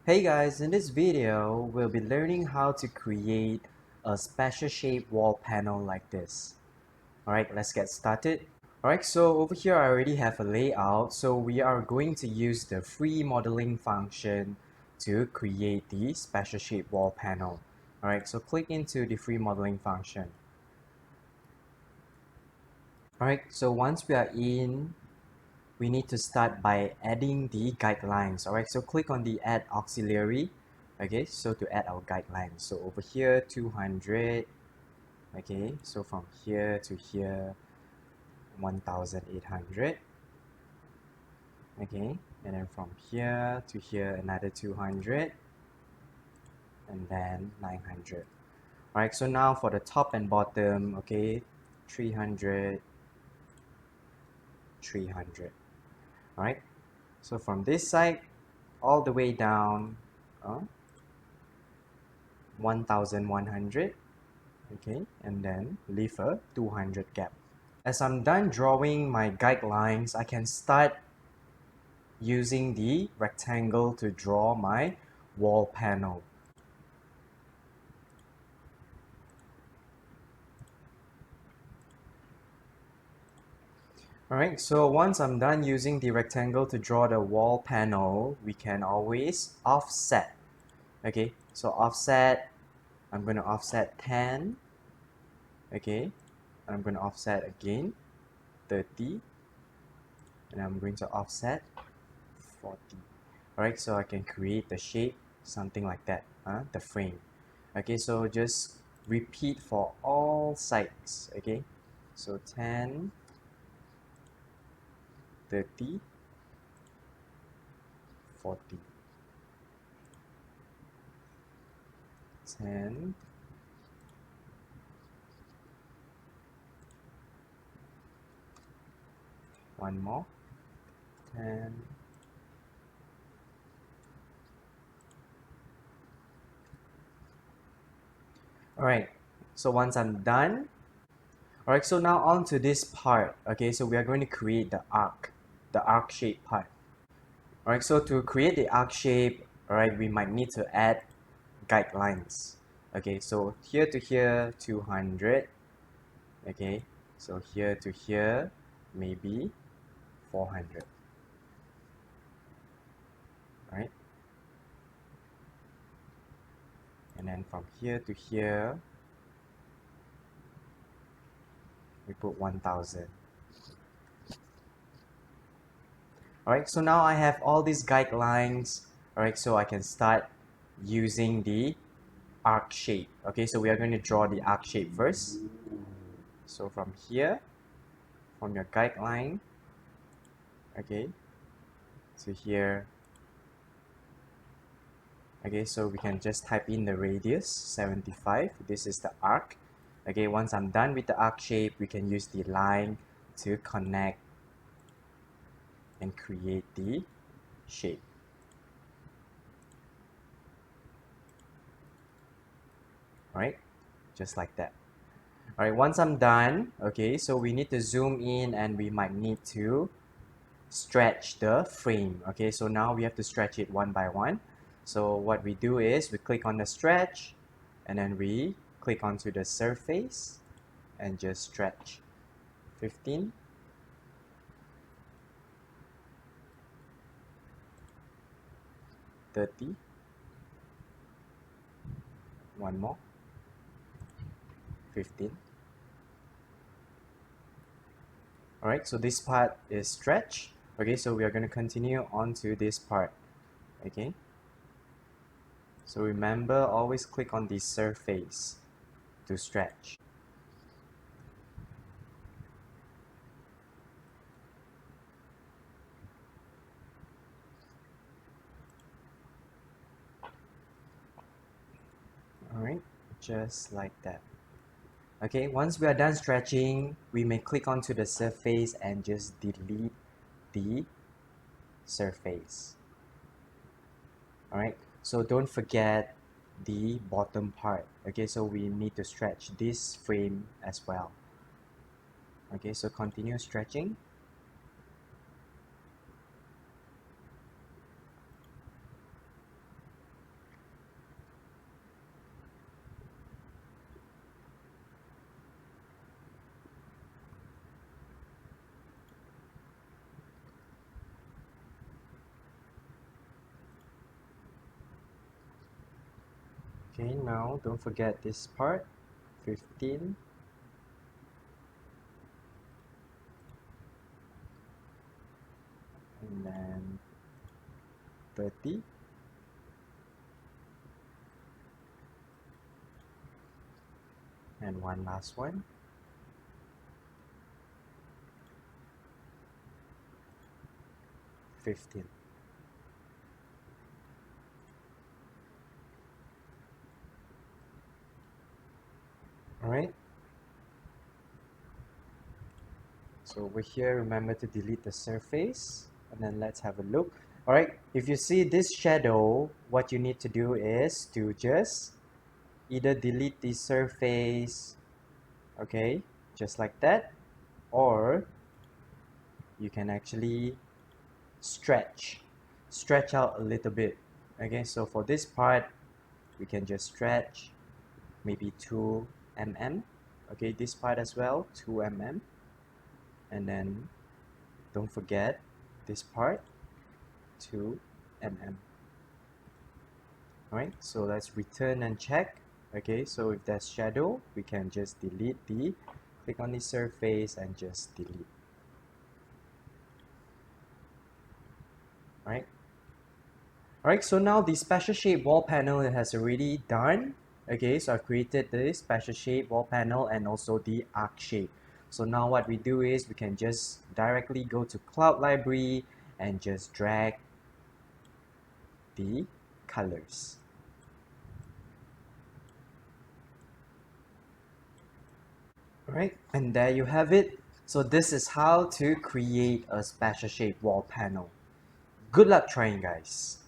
Hey guys, in this video, we'll be learning how to create a special shape wall panel like this. Alright, let's get started. Alright, so over here I already have a layout, so we are going to use the free modeling function to create the special shape wall panel. Alright, so click into the free modeling function. Alright, so once we are in, we need to start by adding the guidelines. Alright, so click on the add auxiliary. Okay, so to add our guidelines, so over here 200. Okay, so from here to here 1800. Okay, and then from here to here another 200, and then 900. Alright, so now for the top and bottom, okay, 300, 300. Alright, so from this side all the way down 1100. Okay, and then leave a 200 gap. As I'm done drawing my guidelines, I can start using the rectangle to draw my wall panel. Alright, so once I'm done using the rectangle to draw the wall panel, we can always offset. Okay, so offset, I'm going to offset 10. Okay, I'm going to offset again 30, and I'm going to offset 40. Alright, so I can create the shape something like that, the frame. Okay, so just repeat for all sides. Okay, so 10, 30, 40, 10, 1 more, 10, alright, so once I'm done, alright, so now on to this part. Okay, so we are going to create the arc shape part. Alright, so to create the arc shape, alright, we might need to add guidelines. Okay, so here to here 200. Okay, so here to here maybe 400. Right, and then from here to here we put 1000. Alright, so now I have all these guidelines. Alright, so I can start using the arc shape. Okay, so we are going to draw the arc shape first. So from here, from your guideline, okay, to here. Okay, so we can just type in the radius 75. This is the arc. Okay, once I'm done with the arc shape, we can use the line to connect and create the shape. Alright, just like that. Alright, once I'm done, okay, so we need to zoom in and we might need to stretch the frame. Okay, so now we have to stretch it one by one. So what we do is we click on the stretch and then we click onto the surface and just stretch 15, 30, one more, 15. Alright, so this part is stretch. Okay, so we are going to continue on to this part. Okay, so remember, always click on the surface to stretch. Alright, just like that. Okay, once we are done stretching, we may click onto the surface and just delete the surface. Alright, so don't forget the bottom part. Okay, so we need to stretch this frame as well. Okay, so continue stretching. Okay, now don't forget this part, 15. And then 30. And one last one. 15. Alright. So over here, remember to delete the surface. And then let's have a look. Alright, if you see this shadow, what you need to do is to just either delete the surface, okay, just like that, or you can actually stretch out a little bit. Okay, so for this part, we can just stretch maybe 2 mm. Okay, this part as well, 2 mm. And then don't forget this part, 2 mm. Alright, so let's return and check. Okay, so if there's shadow, we can just delete click on the surface and just delete. Alright. Alright, so now the special shape wall panel has already done. Okay, so I've created the special shape wall panel and also the arc shape. So now what we do is we can just directly go to Cloud Library and just drag the colors. Alright, and there you have it. So this is how to create a special shape wall panel. Good luck trying, guys.